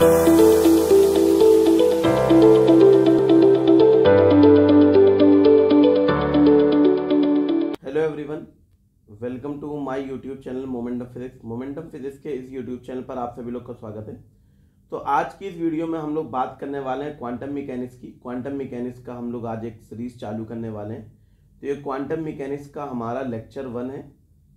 Hello everyone, welcome to my YouTube channel momentum physics. Momentum physics के इस YouTube channel पर आप सभी लोग का स्वागत है। तो आज की इस वीडियो में हम लोग बात करने वाले हैं क्वांटम मैकेनिक्स की। क्वांटम मैकेनिक्स का हम लोग आज एक सीरीज चालू करने वाले हैं। तो ये क्वांटम मैकेनिक्स का हमारा लेक्चर 1 है।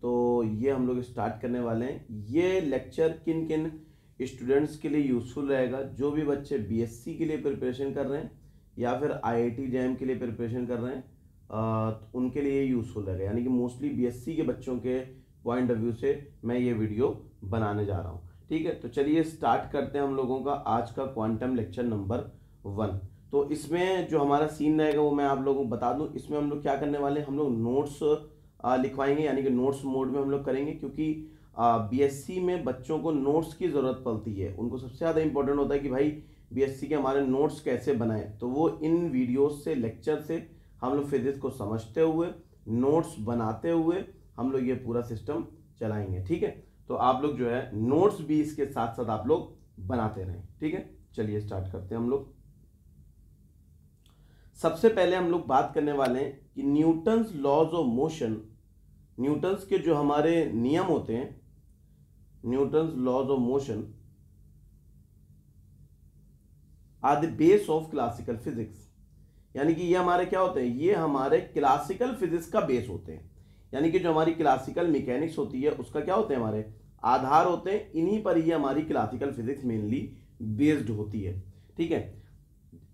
तो ये हम लोग स्टार्ट करने वाले हैं। ये लेक्चर किन किन स्टूडेंट्स के लिए यूजफुल रहेगा? जो भी बच्चे बीएससी के लिए प्रिपरेशन कर रहे हैं या फिर आईआईटी जैम के लिए प्रिपरेशन कर रहे हैं, तो उनके लिए यूजफुल रहेगा। यानी कि मोस्टली बीएससी के बच्चों के पॉइंट ऑफ व्यू से मैं ये वीडियो बनाने जा रहा हूँ। ठीक है, तो चलिए स्टार्ट करते हैं हम लोगों का आज का क्वांटम लेक्चर नंबर 1। तो इसमें जो हमारा सीन रहेगा वो मैं आप लोगों को बता दूं। इसमें हम लोग क्या करने वाले हैं, हम लोग नोट्स लिखवाएंगे, यानी कि नोट्स मोड में हम लोग करेंगे, क्योंकि बीएससी में बच्चों को नोट्स की ज़रूरत पड़ती है। उनको सबसे ज़्यादा इंपॉर्टेंट होता है कि भाई बीएससी के हमारे नोट्स कैसे बनाएं। तो वो इन वीडियोज़ से, लेक्चर से हम लोग फिजिक्स को समझते हुए, नोट्स बनाते हुए हम लोग ये पूरा सिस्टम चलाएंगे। ठीक है, तो आप लोग जो है नोट्स भी इसके साथ साथ आप लोग बनाते रहें। ठीक है, चलिए स्टार्ट करते हैं हम लोग। सबसे पहले हम लोग बात करने वाले हैं कि Newton's laws of motion, Newton's के जो हमारे नियम होते हैं, Newton's laws of motion are the base of classical physics. यानी कि ये हमारे क्या होते हैं, ये हमारे क्लासिकल फिजिक्स का बेस होते हैं। यानी कि जो हमारी क्लासिकल मैकेनिक्स होती है उसका क्या होते हैं, हमारे आधार होते हैं। इन्हीं पर ही हमारी क्लासिकल फिजिक्स मेनली बेस्ड होती है। ठीक है,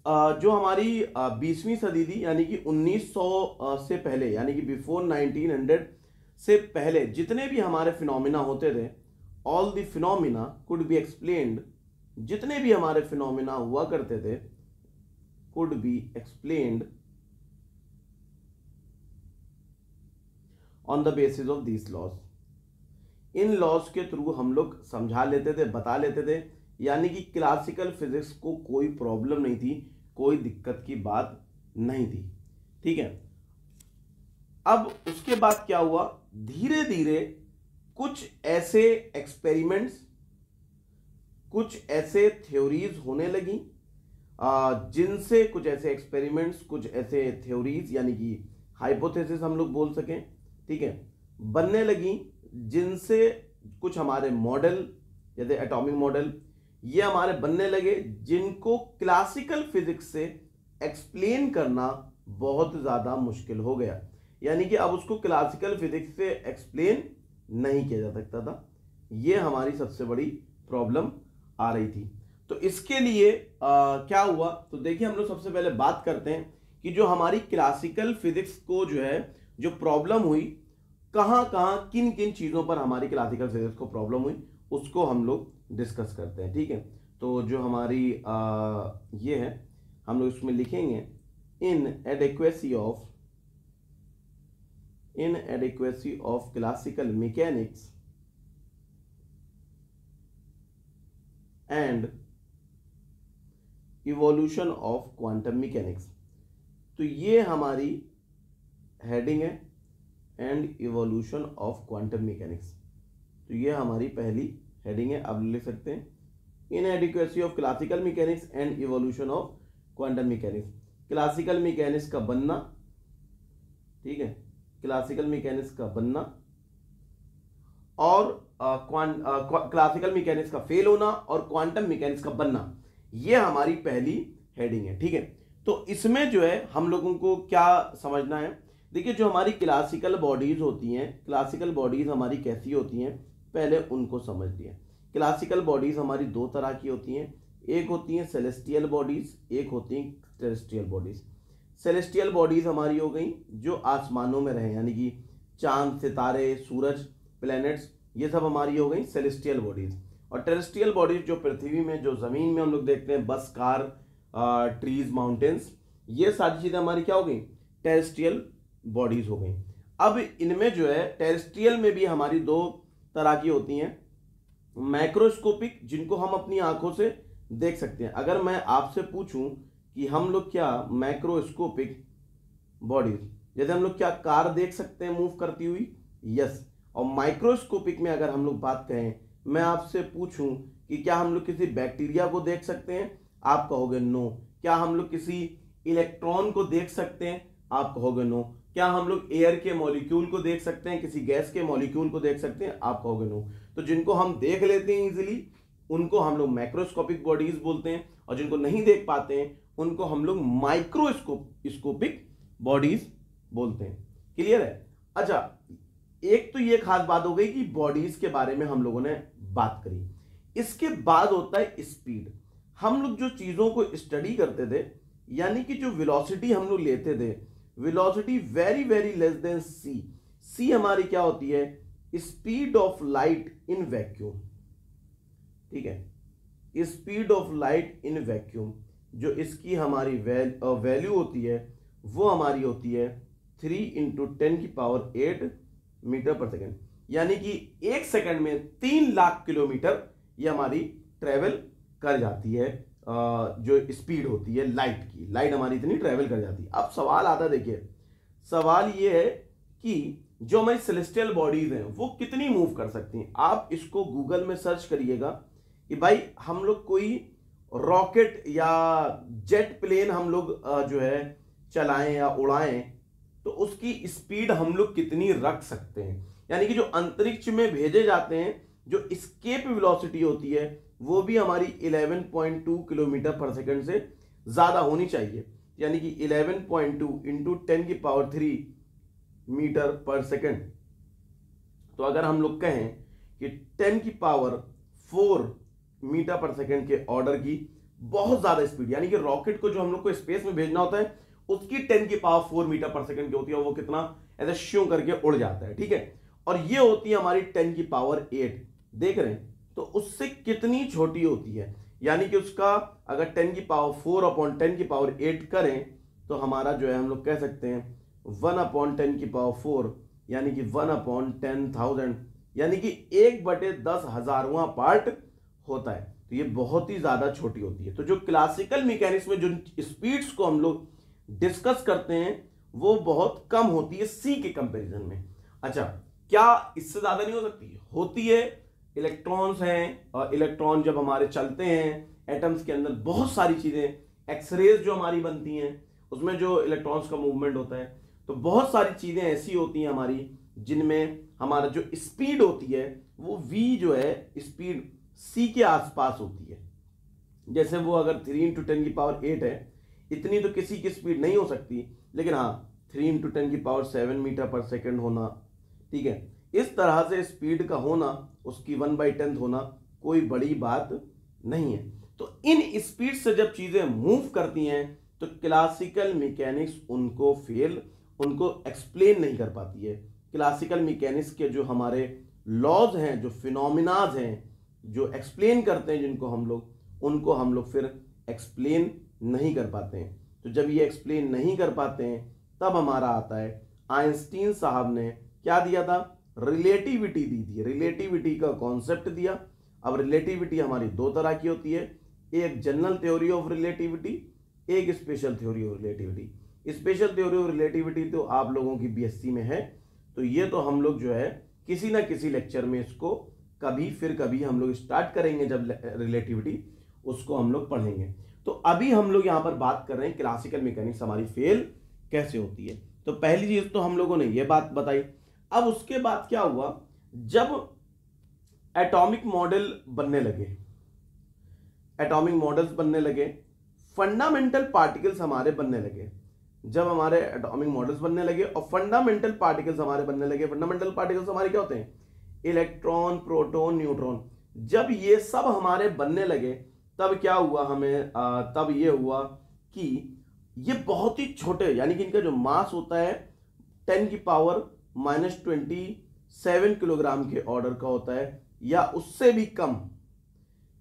जो हमारी 20वीं सदी थी, यानी कि 1900 से पहले, यानी कि बिफोर 1900 से पहले जितने भी हमारे फिनोमिना होते थे, all the phenomena could be explained, जितने भी हमारे फिनोमिना हुआ करते थे could be explained on the basis of these laws। इन लॉज के थ्रू हम लोग समझा लेते थे, बता लेते थे। यानी कि क्लासिकल फिजिक्स को कोई प्रॉब्लम नहीं थी, कोई दिक्कत की बात नहीं थी। ठीक है, अब उसके बाद क्या हुआ, धीरे धीरे कुछ ऐसे एक्सपेरिमेंट्स, कुछ ऐसे थ्योरीज होने लगी, जिनसे कुछ ऐसे एक्सपेरिमेंट्स, कुछ ऐसे थ्योरीज, यानी कि हाइपोथेसिस हम लोग बोल सकें, ठीक है, बनने लगी, जिनसे कुछ हमारे मॉडल, जैसे एटॉमिक मॉडल, ये हमारे बनने लगे, जिनको क्लासिकल फिजिक्स से एक्सप्लेन करना बहुत ज़्यादा मुश्किल हो गया। यानी कि अब उसको क्लासिकल फिजिक्स से एक्सप्लेन नहीं किया जा सकता था। ये हमारी सबसे बड़ी प्रॉब्लम आ रही थी। तो इसके लिए क्या हुआ, तो देखिए हम लोग सबसे पहले बात करते हैं कि जो हमारी क्लासिकल फिजिक्स को जो है, जो प्रॉब्लम हुई, कहाँ कहाँ किन किन चीज़ों पर हमारी क्लासिकल फिजिक्स को प्रॉब्लम हुई, उसको हम लोग डिस्कस करते हैं। ठीक है, तो जो हमारी ये है, हम लोग इसमें लिखेंगे inadequacy of classical mechanics and evolution of quantum mechanics. तो ये हमारी हेडिंग है, and evolution of quantum mechanics. तो ये हमारी पहली हेडिंग है, आप लिख सकते हैं inadequacy of classical mechanics and evolution of quantum mechanics. Classical mechanics का बनना, ठीक है, क्लासिकल मैकेनिक्स का बनना और क्लासिकल मैकेनिक्स का फेल होना और क्वांटम मैकेनिक्स का बनना, ये हमारी पहली हेडिंग है। ठीक है, तो इसमें जो है हम लोगों को क्या समझना है, देखिए जो हमारी क्लासिकल बॉडीज होती हैं, क्लासिकल बॉडीज हमारी कैसी होती हैं, पहले उनको समझ लिया। क्लासिकल बॉडीज हमारी दो तरह की होती हैं, एक होती हैं सेलेस्टियल बॉडीज, एक होती हैं टेरेस्ट्रियल बॉडीज। सेलेस्टियल बॉडीज हमारी हो गई जो आसमानों में रहे, यानी कि चांद, सितारे, सूरज, प्लैनेट्स, ये सब हमारी हो गई सेलेस्टियल बॉडीज। और टेरेस्ट्रियल बॉडीज जो पृथ्वी में, जो जमीन में हम लोग देखते हैं, बस, कार, ट्रीज, माउंटेन्स, ये सारी चीजें हमारी क्या हो गई, टेरेस्ट्रियल बॉडीज हो गई। अब इनमें जो है टेरेस्ट्रियल में भी हमारी दो तरह की होती हैं, मैक्रोस्कोपिक, जिनको हम अपनी आंखों से देख सकते हैं। अगर मैं आपसे पूछूं कि हम लोग क्या मैक्रोस्कोपिक बॉडीज, जैसे हम लोग क्या कार देख सकते हैं मूव करती हुई, यस। और माइक्रोस्कोपिक में अगर हम लोग बात करें मैं आपसे पूछूं कि क्या हम लोग किसी बैक्टीरिया को देख सकते हैं, आप कहोगे नो। क्या हम लोग किसी इलेक्ट्रॉन को देख सकते हैं, आप कहोगे नो। क्या हम लोग एयर के मॉलिक्यूल को देख सकते हैं, किसी गैस के मॉलिक्यूल को देख सकते हैं, आप कहोगे नो। तो जिनको हम देख लेते हैं इजीली उनको हम लोग मैक्रोस्कोपिक बॉडीज बोलते हैं, और जिनको नहीं देख पाते हैं उनको हम लोग माइक्रोस्कोपिक बॉडीज बोलते हैं। क्लियर है? अच्छा, एक तो ये खास बात हो गई कि बॉडीज के बारे में हम लोगों ने बात करी। इसके बाद होता है स्पीड। हम लोग जो चीजों को स्टडी करते थे, यानी कि जो वेलोसिटी हम लोग लेते थे, velocity very very less than c. C हमारी क्या होती है? Speed of light in vacuum. ठीक है, speed of light in vacuum, जो इसकी हमारी वैल्यू होती है वो हमारी होती है 3 × 10⁸ मीटर पर सेकेंड। यानी कि एक सेकंड में 3 लाख किलोमीटर ये हमारी ट्रेवल कर जाती है। जो स्पीड होती है लाइट की, लाइट हमारी इतनी ट्रेवल कर जाती है। अब सवाल आता है, देखिए सवाल ये है कि जो हमारी सेलेस्टियल बॉडीज हैं वो कितनी मूव कर सकती हैं। आप इसको गूगल में सर्च करिएगा कि भाई हम लोग कोई रॉकेट या जेट प्लेन हम लोग जो है चलाएं या उड़ाएं, तो उसकी स्पीड हम लोग कितनी रख सकते हैं। यानी कि जो अंतरिक्ष में भेजे जाते हैं, जो स्केप वेलोसिटी होती है वो भी हमारी 11.2 किलोमीटर पर सेकंड से ज्यादा होनी चाहिए। यानी कि 11.2 × 10⁻³ मीटर पर सेकंड। तो अगर हम लोग कहें कि 10⁻⁴ मीटर पर सेकंड के ऑर्डर की बहुत ज्यादा स्पीड, यानी कि रॉकेट को जो हम लोग को स्पेस में भेजना होता है उसकी 10⁻⁴ मीटर पर सेकंड की होती है, वो कितना ऐसे श्यों करके उड़ जाता है। ठीक है, और ये होती है हमारी 10⁸ देख रहे हैं, तो उससे कितनी छोटी होती है। यानी कि उसका अगर 10⁻⁴/10⁸ करें तो हमारा जो है हम लोग कह सकते हैं 1/10⁻⁴, यानी कि 1/10,000, यानी कि 1/10,000वां पार्ट होता है। तो ये बहुत ही ज्यादा छोटी होती है। तो जो क्लासिकल मैकेनिक्स में जो स्पीड्स को हम लोग डिस्कस करते हैं वो बहुत कम होती है सी के कंपैरिजन में। अच्छा, क्या इससे ज्यादा नहीं हो सकती? होती है। इलेक्ट्रॉन्स हैं, और इलेक्ट्रॉन जब हमारे चलते हैं एटम्स के अंदर, बहुत सारी चीजें, एक्सरेज जो हमारी बनती हैं उसमें जो इलेक्ट्रॉन्स का मूवमेंट होता है, तो बहुत सारी चीजें ऐसी होती हैं हमारी जिनमें हमारा जो स्पीड होती है वो v जो है स्पीड c के आसपास होती है। जैसे वो अगर 3 × 10⁸ है, इतनी तो किसी की स्पीड नहीं हो सकती, लेकिन हाँ 3 × 10⁷ मीटर पर सेकंड होना, ठीक है, इस तरह से स्पीड का होना, उसकी 1/10 होना कोई बड़ी बात नहीं है। तो इन स्पीड से जब चीजें मूव करती हैं तो क्लासिकल मैकेनिक्स उनको एक्सप्लेन नहीं कर पाती है। क्लासिकल मैकेनिक्स के जो हमारे लॉज हैं, जो फिनोमिनाज हैं, जो एक्सप्लेन करते हैं उनको हम लोग फिर एक्सप्लेन नहीं कर पाते हैं। तो जब ये एक्सप्लेन नहीं कर पाते हैं तब हमारा आता है, आइंस्टीन साहब ने क्या दिया था? रिलेटिविटी दी थी। रिलेटिविटी का कॉन्सेप्ट दिया। अब रिलेटिविटी हमारी दो तरह की होती है, एक जनरल थ्योरी ऑफ रिलेटिविटी, एक special theory of relativity. Special theory of relativity तो आप लोगों की बीएससी में है, तो ये तो हम लोग जो है किसी ना किसी लेक्चर में इसको कभी हम लोग स्टार्ट करेंगे, जब रिलेटिविटी उसको हम लोग पढ़ेंगे। तो अभी हम लोग यहां पर बात कर रहे हैं क्लासिकल मैकेनिक्स हमारी फेल कैसे होती है। तो पहली चीज तो हम लोगों ने ये बात बताई। अब उसके बाद क्या हुआ, जब एटॉमिक मॉडल बनने लगे, एटॉमिक मॉडल्स बनने लगे, फंडामेंटल पार्टिकल्स हमारे बनने लगे। जब हमारे एटॉमिक मॉडल्स बनने लगे और फंडामेंटल पार्टिकल्स हमारे बनने लगे, फंडामेंटल पार्टिकल्स हमारे क्या होते हैं? Electron, proton, neutron. जब ये सब हमारे बनने लगे तब क्या हुआ तब ये हुआ कि ये बहुत ही छोटे, यानी कि इनका जो मास होता है 10⁻⁻27 किलोग्राम के ऑर्डर का होता है, या उससे भी कम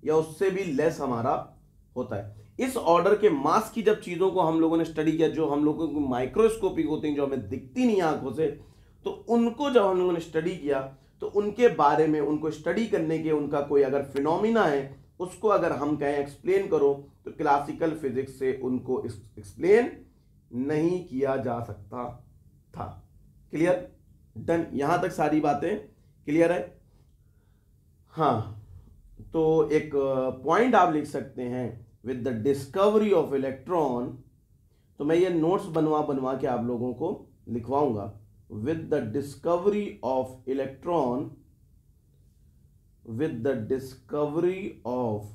या उससे भी लेस हमारा होता है। इस ऑर्डर के मास की जब चीजों को हम लोगों ने स्टडी किया, जो हम लोगों को माइक्रोस्कोपिक होते हैं, जो हमें दिखती नहीं आंखों से, तो उनको जब हम लोगों ने स्टडी किया तो उनके बारे में, उनको स्टडी करने के, उनका कोई अगर फिनोमिना है उसको अगर हम कहें एक्सप्लेन करो, तो क्लासिकल फिजिक्स से उनको एक्सप्लेन नहीं किया जा सकता था। क्लियर? डन? यहां तक सारी बातें क्लियर है? हाँ, तो एक पॉइंट आप लिख सकते हैं, with the discovery of electron. तो मैं ये नोट्स बनवा बनवा के आप लोगों को लिखवाऊंगा। With the discovery of electron, with the discovery of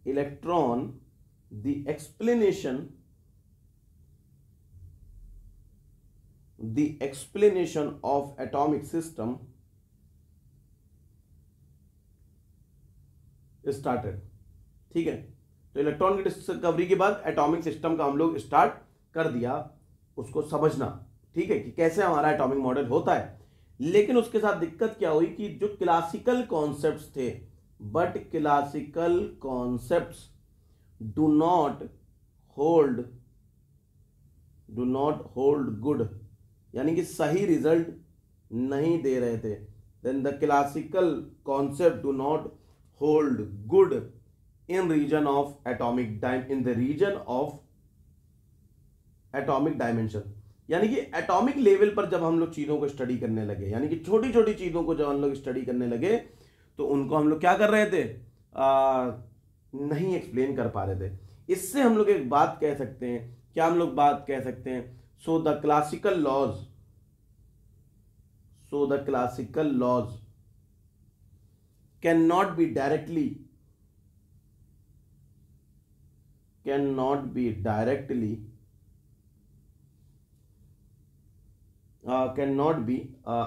electron, the explanation of atomic system started। ठीक है, तो इलेक्ट्रॉन की डिस्कवरी के बाद एटॉमिक सिस्टम का हम लोग स्टार्ट कर दिया, उसको समझना। ठीक है, कि कैसे हमारा एटॉमिक मॉडल होता है। लेकिन उसके साथ दिक्कत क्या हुई कि जो क्लासिकल कॉन्सेप्ट्स थे, but classical concepts do not hold good, यानी कि सही रिजल्ट नहीं दे रहे थे। Then the classical concept do not hold good in region of atomic dimension, यानी कि एटॉमिक लेवल पर जब हम लोग चीजों को स्टडी करने लगे, यानी कि छोटी छोटी चीजों को जब हम लोग स्टडी करने लगे, तो उनको हम लोग क्या कर रहे थे, नहीं एक्सप्लेन कर पा रहे थे। इससे हम लोग एक बात कह सकते हैं, क्या हम लोग बात कह सकते हैं, so the classical laws cannot be directly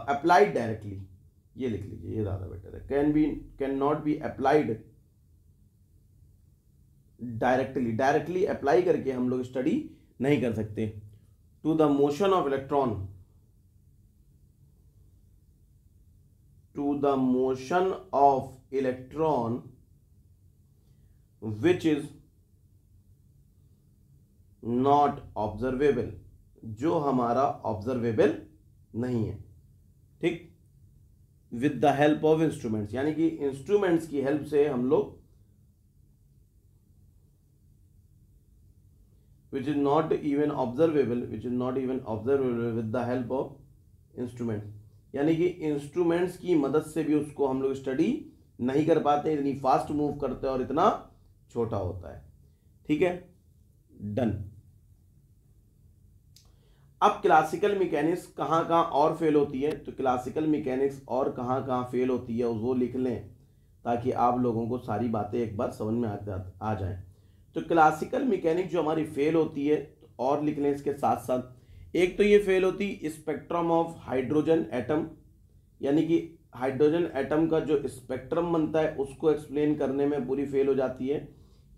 applied directly। ये लिख लीजिए, ये ज्यादा बेटर है। cannot be applied directly apply करके हम लोग स्टडी नहीं कर सकते। To the motion of electron, which is not observable, जो हमारा ऑब्जर्वेबल नहीं है। ठीक, with the help of instruments, यानी कि इंस्ट्रूमेंट्स की हेल्प से हम लोग, which is not even observable with the help of instrument, यानी कि इंस्ट्रूमेंट्स की मदद से भी उसको हम लोग स्टडी नहीं कर पाते, इतनी फास्ट मूव करते हैं और इतना छोटा होता है। ठीक है, डन। अब क्लासिकल मैकेनिक्स कहाँ कहाँ और फेल होती है, तो क्लासिकल मैकेनिक्स और कहाँ कहाँ फेल होती है वो लिख लें, ताकि आप लोगों को सारी बातें एक बार समझ में आ जाए। तो क्लासिकल मैकेनिक्स जो हमारी फेल होती है, तो और लिख लें इसके साथ साथ। एक तो ये फेल होती स्पेक्ट्रम ऑफ हाइड्रोजन एटम, यानी कि हाइड्रोजन एटम का जो स्पेक्ट्रम बनता है उसको एक्सप्लेन करने में पूरी फेल हो जाती है,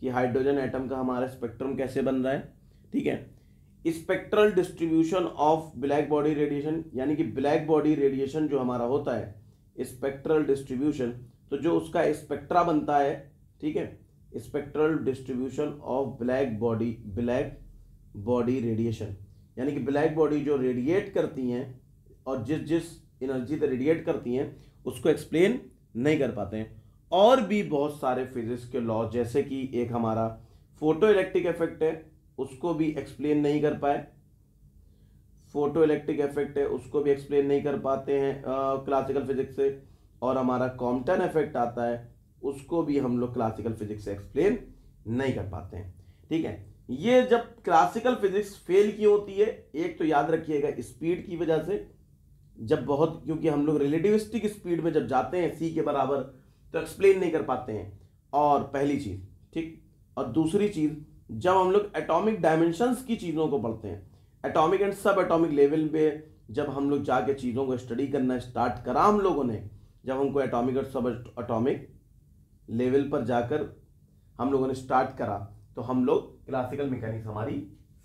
कि हाइड्रोजन एटम का हमारा स्पेक्ट्रम कैसे बन रहा है। ठीक है, spectral distribution of black body radiation, यानी कि ब्लैक बॉडी रेडिएशन जो हमारा होता है, स्पेक्ट्रल डिस्ट्रीब्यूशन, तो जो उसका स्पेक्ट्रा बनता है, ठीक है, spectral distribution of black body radiation, यानी कि ब्लैक बॉडी जो रेडिएट करती हैं और जिस एनर्जी से रेडिएट करती हैं उसको एक्सप्लेन नहीं कर पाते हैं। और भी बहुत सारे फिजिक्स के लॉ, जैसे कि एक हमारा फोटो इलेक्ट्रिक इफेक्ट है, उसको भी एक्सप्लेन नहीं कर पाए। फोटो इलेक्ट्रिक इफेक्ट है, उसको भी एक्सप्लेन नहीं कर पाते हैं क्लासिकल फिजिक्स से। और हमारा कॉम्पटन इफेक्ट आता है, उसको भी हम लोग क्लासिकल फिजिक्स से एक्सप्लेन नहीं कर पाते हैं। ठीक है, ये जब क्लासिकल फिजिक्स फेल की होती है, एक तो याद रखिएगा स्पीड की वजह से, जब बहुत, क्योंकि हम लोग रिलेटिविस्टिक स्पीड में जब जाते हैं c के बराबर, तो एक्सप्लेन नहीं कर पाते हैं, और पहली चीज। ठीक, और दूसरी चीज, जब हम लोग एटॉमिक डायमेंशंस की चीजों को पढ़ते हैं, एटॉमिक एंड सब एटॉमिक लेवल पे जब हम लोग जाके चीजों को स्टडी करना स्टार्ट करा हम लोगों ने, जब हमको एटॉमिक और सब एटॉमिक लेवल पर जाकर हम लोगों ने स्टार्ट करा, तो हम लोग क्लासिकल मैकेनिक्स हमारी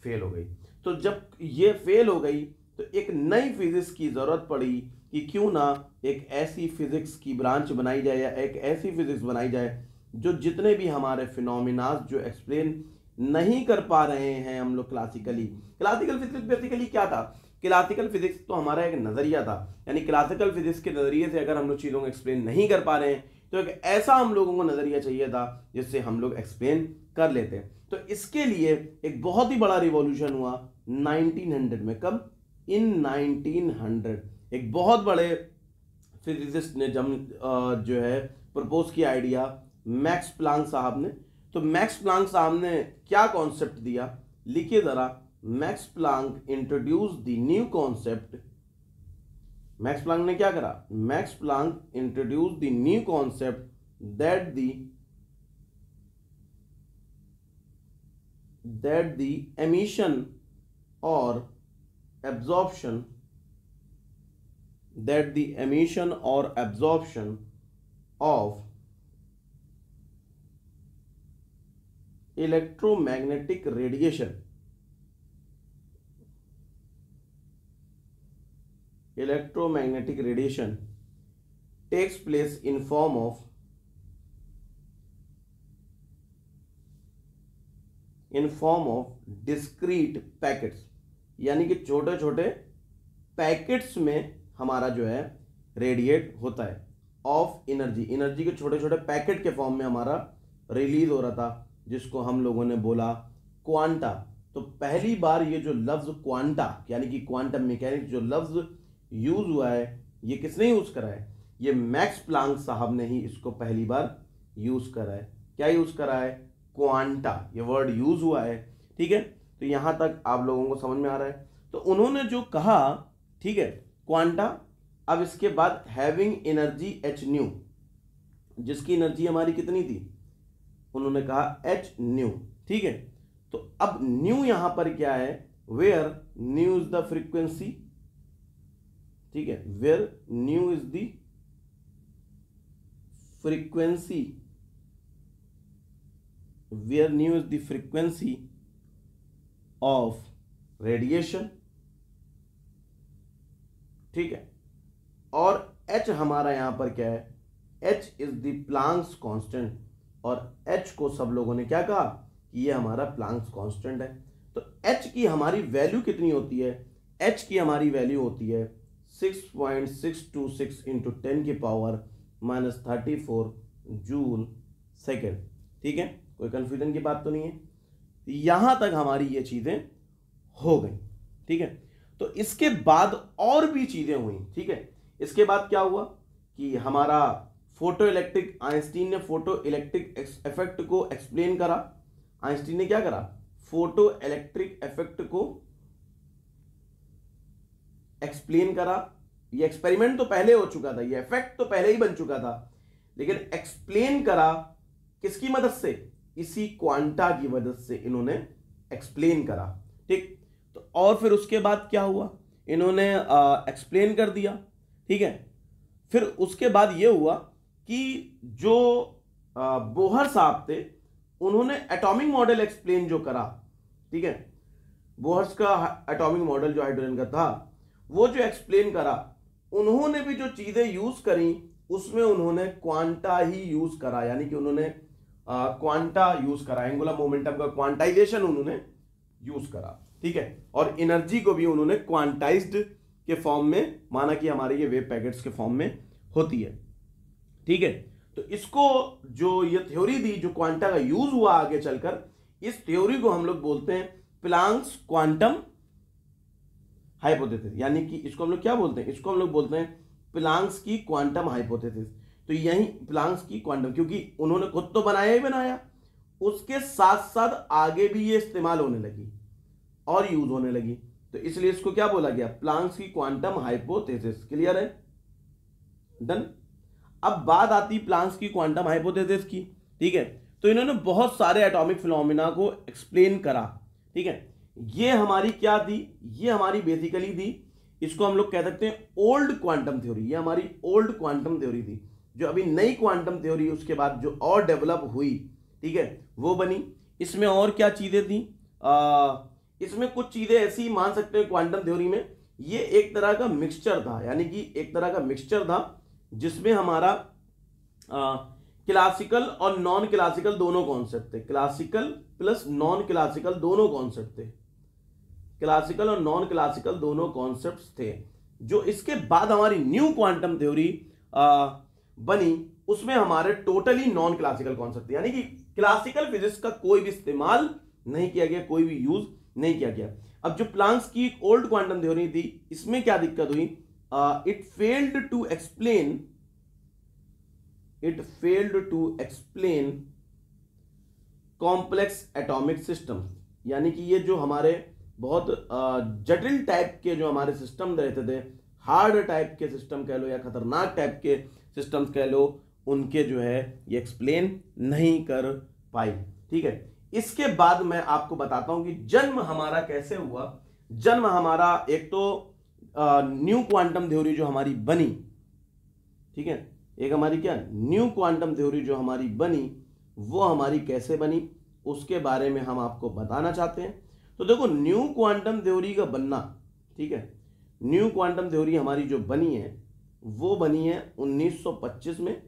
फेल हो गई। तो जब ये फेल हो गई, तो एक नई फिजिक्स की जरूरत पड़ी कि क्यों ना एक ऐसी फिजिक्स की ब्रांच बनाई जाए, या एक ऐसी फिजिक्स बनाई जाए जो जितने भी हमारे फिनोमिनाज जो एक्सप्लेन नहीं कर पा रहे हैं हम लोग क्लासिकल फिजिक्स बेसिकली क्या था, क्लासिकल फिजिक्स तो हमारा एक नजरिया था, यानी क्लासिकल फिजिक्स के नजरिए से अगर हम लोग चीजों को एक्सप्लेन नहीं कर पा रहे हैं, तो एक ऐसा हम लोगों को नजरिया चाहिए था जिससे हम लोग एक्सप्लेन कर लेते। तो इसके लिए एक बहुत ही बड़ा रिवॉल्यूशन हुआ 1900 में। कब? इन 1900 एक बहुत बड़े फिजिसिस्ट ने जो है प्रपोज किया आइडिया मैक्स प्लांक साहब ने। तो मैक्स प्लांक साहब ने क्या कॉन्सेप्ट दिया, लिखिए जरा। Max Planck introduce the new concept. Max Planck ने क्या करा, max Planck introduce the new concept that the emission or absorption of electromagnetic radiation takes place in form of discrete packets, यानी कि छोटे छोटे पैकेट्स में हमारा जो है रेडिएट होता है ऑफ एनर्जी के छोटे छोटे पैकेट के फॉर्म में हमारा रिलीज हो रहा था, जिसको हम लोगों ने बोला क्वांटा। तो पहली बार ये जो लफ्ज क्वांटा यानी कि क्वांटम मैकेनिक्स जो लफ्ज यूज हुआ है, ये किसने यूज करा है, ये मैक्स प्लांक साहब ने ही इसको पहली बार यूज करा है। क्या यूज करा है, क्वांटा, ये वर्ड यूज हुआ है। ठीक है, तो यहां तक आप लोगों को समझ में आ रहा है। तो उन्होंने जो कहा, ठीक है, क्वांटा। अब इसके बाद हैविंग एनर्जी एच न्यू, जिसकी एनर्जी हमारी कितनी थी, उन्होंने कहा एच न्यू। ठीक है, तो अब न्यू यहां पर क्या है, where nu is the frequency. ठीक है, where nu is the frequency, where nu is the frequency of radiation। ठीक है, और h हमारा यहां पर क्या है, h is the Planck's constant, और h को सब लोगों ने क्या कहा कि ये हमारा Planck's constant है। तो h की हमारी वैल्यू कितनी होती है, h की हमारी वैल्यू होती है 6.626 इंटू 10 की पावर -34 जूल सेकेंड। ठीक है, कोई कंफ्यूजन की बात तो नहीं है, यहां तक हमारी ये चीजें हो गई। ठीक है, तो इसके बाद और भी चीजें हुई। ठीक है, इसके बाद क्या हुआ कि हमारा फोटो इलेक्ट्रिक, आइंस्टीन ने फोटो इलेक्ट्रिक इफेक्ट को एक्सप्लेन करा। आइंस्टीन ने क्या करा, फोटो इलेक्ट्रिक इफेक्ट को एक्सप्लेन करा। ये एक्सपेरिमेंट तो पहले हो चुका था, ये इफेक्ट तो पहले ही बन चुका था, लेकिन एक्सप्लेन करा किसकी मदद से, इसी क्वांटा की मदद से इन्होंने एक्सप्लेन करा। ठीक, तो और फिर उसके बाद क्या हुआ, इन्होंने एक्सप्लेन कर दिया। ठीक है, फिर उसके बाद ये हुआ कि जो बोहर साहब थे, उन्होंने एटॉमिक मॉडल एक्सप्लेन जो करा। ठीक है, बोहर्स का एटॉमिक मॉडल जो हाइड्रोजन का था, वो जो एक्सप्लेन करा, उन्होंने भी जो चीजें यूज करी उसमें उन्होंने क्वांटा ही यूज करा, यानी कि उन्होंने क्वांटा यूज करा, एंगुलर मोमेंटम का क्वांटाइजेशन उन्होंने यूज करा। ठीक है, और एनर्जी को भी उन्होंने क्वांटाइज्ड के फॉर्म में माना कि हमारे ये वेव पैकेट्स के फॉर्म में होती है। ठीक है, तो इसको जो ये थ्योरी दी, जो क्वांटा का यूज हुआ आगे चलकर, इस थ्योरी को हम लोग बोलते हैं प्लांक्स क्वांटम हाइपोथेसिस, यानी कि इसको हम लोग क्या बोलते हैं, इसको हम लोग बोलते हैं प्लांक्स की क्वांटम हाइपोथेसिस। तो यही प्लांक्स की क्वांटम, क्योंकि उन्होंने खुद तो बनाया ही बनाया, उसके साथ साथ आगे भी ये इस्तेमाल होने लगी और यूज होने लगी, तो इसलिए इसको क्या बोला गया, प्लांक्स की क्वांटम हाइपोथेसिस। क्लियर है, डन। अब बात आती प्लांक्स की क्वांटम हाइपोथेसिस की। ठीक है, तो इन्होंने बहुत सारे एटॉमिक फिनोमिना को एक्सप्लेन करा। ठीक है, ये हमारी क्या थी, ये हमारी बेसिकली थी, इसको हम लोग कह सकते हैं ओल्ड क्वांटम थ्योरी। ये हमारी ओल्ड क्वांटम थ्योरी थी, जो अभी नई क्वांटम थ्योरी उसके बाद जो और डेवलप हुई, ठीक है, वो बनी। इसमें और क्या चीजें थी, इसमें कुछ चीजें ऐसी मान सकते हैं क्वांटम थ्योरी में, ये एक तरह का मिक्सचर था, यानी कि एक तरह का मिक्सचर था जिसमें हमारा क्लासिकल और नॉन क्लासिकल दोनों कॉन्सेप्ट थे, क्लासिकल प्लस नॉन क्लासिकल दोनों कॉन्सेप्ट थे, क्लासिकल और नॉन क्लासिकल दोनों कॉन्सेप्ट्स थे। जो इसके बाद हमारी न्यू क्वांटम थ्योरी बनी, उसमें हमारे टोटली नॉन क्लासिकल कॉन्सेप्ट थे, यानी कि क्लासिकल फिजिक्स का कोई भी इस्तेमाल नहीं किया गया, कोई भी यूज नहीं किया गया। अब जो प्लांक्स की ओल्ड क्वांटम थ्योरी थी, इसमें क्या दिक्कत हुई, it failed to explain it failed to explain complex atomic system, यानी कि ये जो हमारे बहुत जटिल टाइप के जो हमारे सिस्टम रहते थे, हार्ड टाइप के सिस्टम कह लो या खतरनाक टाइप के सिस्टम्स कह लो, उनके जो है ये एक्सप्लेन नहीं कर पाई। ठीक है, इसके बाद मैं आपको बताता हूं कि जन्म हमारा कैसे हुआ। जन्म हमारा एक तो न्यू क्वांटम थ्योरी जो हमारी बनी, ठीक है, एक हमारी क्या न्यू क्वांटम थ्योरी जो हमारी बनी वो हमारी कैसे बनी उसके बारे में हम आपको बताना चाहते हैं। तो देखो न्यू क्वांटम थ्योरी का बनना, ठीक है, न्यू क्वांटम थ्योरी हमारी जो बनी है वो बनी है 1925 में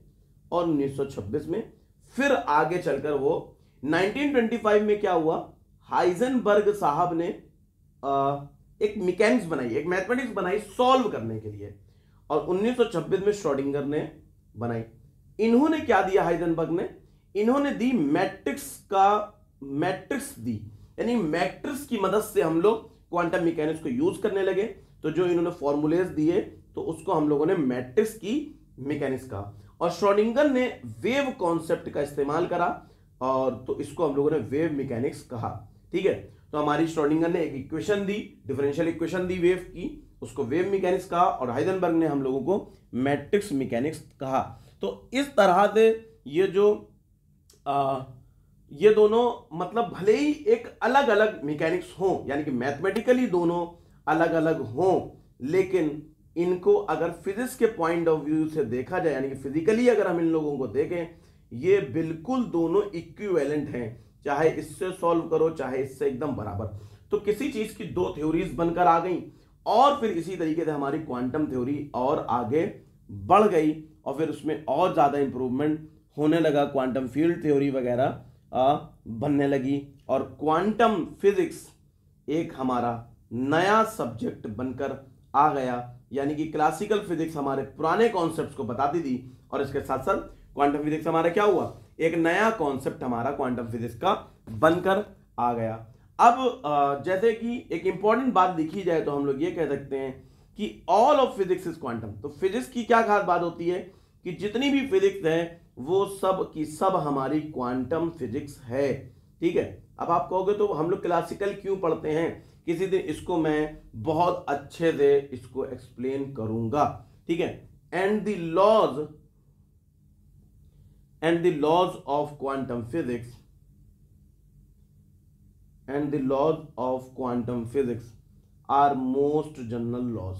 और 1926 में। फिर आगे चलकर वो 1925 में क्या हुआ, हाइजेनबर्ग साहब ने एक मैकेनिक्स बनाई, एक मैथमेटिक्स बनाई सॉल्व करने के लिए, और 1926 में श्रोडिंगर ने बनाई। इन्होंने क्या दिया हाइजेनबर्ग ने, इन्होंने दी मैट्रिक्स दी, यानी मैट्रिक्स की मदद से हम लोग क्वांटम मैकेनिक्स को यूज करने लगे। तो जो इन्होंने फॉर्मूलेज दिए तो उसको हम लोगों ने मैट्रिक्स की मैकेनिक्स कहा, और श्रोडिंगर ने वेव कॉन्सेप्ट का इस्तेमाल करा और तो इसको हम लोगों ने वेव मैकेनिक्स कहा। ठीक है, तो हमारी श्रोडिंगर ने एक इक्वेशन दी, डिफरेंशियल इक्वेशन दी वेव की, उसको वेव मैकेनिक्स कहा, और हाइजेनबर्ग ने हम लोगों को मैट्रिक्स मैकेनिक्स कहा। तो इस तरह से ये जो ये दोनों मतलब भले ही एक अलग अलग मैकेनिक्स हों, यानी कि मैथमेटिकली दोनों अलग अलग हों, लेकिन इनको अगर फिजिक्स के पॉइंट ऑफ व्यू से देखा जाए, यानी कि फिजिकली अगर हम इन लोगों को देखें, ये बिल्कुल दोनों इक्विवेलेंट हैं, चाहे इससे सॉल्व करो चाहे इससे, एकदम बराबर। तो किसी चीज की दो थ्योरीज बनकर आ गई और फिर इसी तरीके से हमारी क्वांटम थ्योरी और आगे बढ़ गई और फिर उसमें और ज्यादा इंप्रूवमेंट होने लगा, क्वांटम फील्ड थ्योरी वगैरह बनने लगी, और क्वांटम फिजिक्स एक हमारा नया सब्जेक्ट बनकर आ गया। यानी कि क्लासिकल फिजिक्स हमारे पुराने कॉन्सेप्ट्स को बताती थी और इसके साथ साथ क्वांटम फिजिक्स हमारा क्या हुआ, एक नया कॉन्सेप्ट हमारा क्वांटम फिजिक्स का बनकर आ गया। अब जैसे कि एक इंपॉर्टेंट बात देखी जाए तो हम लोग ये कह सकते हैं कि all of physics is quantum. तो फिजिक्स की क्या खास बात होती है कि जितनी भी फिजिक्स है वो सब की सब हमारी क्वांटम फिजिक्स है। ठीक है, अब आप कहोगे तो हम लोग क्लासिकल क्यों पढ़ते हैं, किसी दिन इसको मैं बहुत अच्छे से इसको एक्सप्लेन करूंगा। ठीक है, and the laws of quantum physics are most general laws,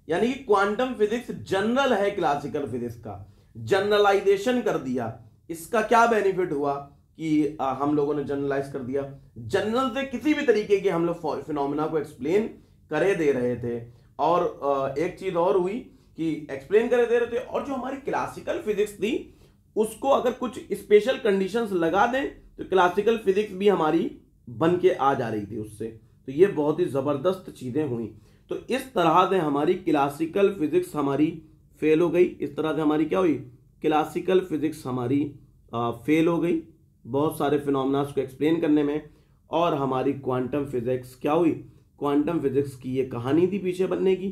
यानी कि क्वांटम फिजिक्स जनरल है क्लासिकल फिजिक्स का, जनरलाइजेशन कर दिया। इसका क्या बेनिफिट हुआ कि हम लोगों ने जनरलाइज कर दिया, जनरल से किसी भी तरीके के हम लोग फिनोमेना को एक्सप्लेन करे दे रहे थे। और एक चीज और हुई कि एक्सप्लेन करे दे रहे थे, और जो हमारी क्लासिकल फिजिक्स थी उसको अगर कुछ स्पेशल कंडीशंस लगा दें तो क्लासिकल फिजिक्स भी हमारी बन के आ जा रही थी उससे। तो ये बहुत ही जबरदस्त चीजें हुई। तो इस तरह से हमारी क्लासिकल फिजिक्स हमारी फेल हो गई, इस तरह से हमारी क्या हुई, क्लासिकल फिजिक्स हमारी फेल हो गई बहुत सारे फिनोमेनास को एक्सप्लेन करने में, और हमारी क्वांटम फिजिक्स क्या हुई, क्वांटम फिजिक्स की ये कहानी थी पीछे बनने की।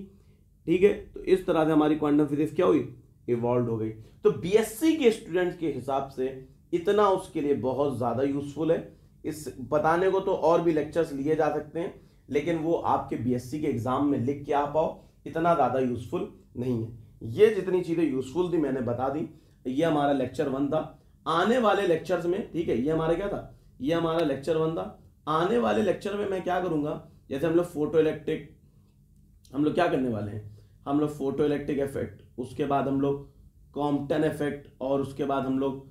ठीक है, तो इस तरह से हमारी क्वांटम फिजिक्स क्या हुई, इवॉल्व हो गई। तो बीएससी के स्टूडेंट्स के हिसाब से इतना उसके लिए बहुत ज्यादा यूजफुल है। इस बताने को तो और भी लेक्चर्स लिए जा सकते हैं, लेकिन वो आपके बीएससी के एग्जाम में लिख के आ पाओ इतना ज्यादा यूजफुल नहीं है। ये जितनी चीजें यूजफुल थी मैंने बता दी। ये हमारा लेक्चर 1 था। आने वाले लेक्चर्स में, ठीक है, ये हमारा क्या था, ये हमारा लेक्चर 1 था। आने वाले लेक्चर में मैं क्या करूंगा, जैसे हम लोग फोटो इलेक्ट्रिक, हम लोग क्या करने वाले हैं, हम लोग फोटो इलेक्ट्रिक इफेक्ट, उसके बाद हम लोग कॉम्पटन इफेक्ट, और उसके बाद हम लोग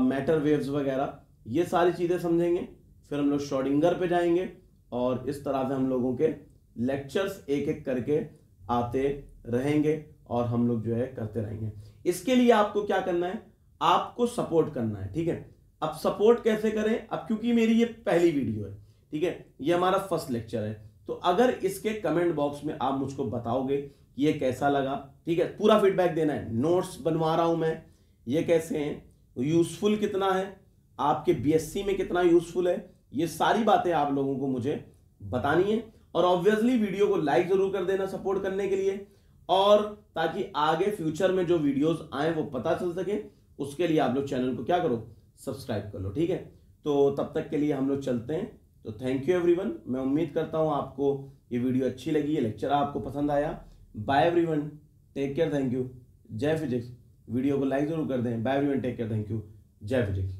मैटर वेव्स वगैरह, ये सारी चीजें समझेंगे। फिर हम लोग श्रोडिंगर पे जाएंगे, और इस तरह से हम लोगों के लेक्चर्स एक एक करके आते रहेंगे और हम लोग जो है करते रहेंगे। इसके लिए आपको क्या करना है, आपको सपोर्ट करना है। ठीक है, अब सपोर्ट कैसे करें, अब क्योंकि मेरी ये पहली वीडियो है, ठीक है, ये हमारा फर्स्ट लेक्चर है, तो अगर इसके कमेंट बॉक्स में आप मुझको बताओगे कि ये कैसा लगा, ठीक है, पूरा फीडबैक देना है, नोट्स बनवा रहा हूं मैं, ये कैसे हैं, यूजफुल कितना है, आपके बीएससी में कितना यूजफुल है, ये सारी बातें आप लोगों को मुझे बतानी है। और ऑब्वियसली वीडियो को लाइक जरूर कर देना सपोर्ट करने के लिए, और ताकि आगे फ्यूचर में जो वीडियोस आए वो पता चल सके, उसके लिए आप लोग चैनल को क्या करो, सब्सक्राइब कर लो, ठीक है। तो तब तक के लिए हम लोग चलते हैं। तो थैंक यू एवरीवन। मैं उम्मीद करता हूँ आपको ये वीडियो अच्छी लगी, ये लेक्चर आपको पसंद आया। Bye everyone, take care, thank you, जय फिजिक्स। वीडियो को लाइक जरूर कर दें। Bye everyone, take care, thank you, जय फिजिक्स।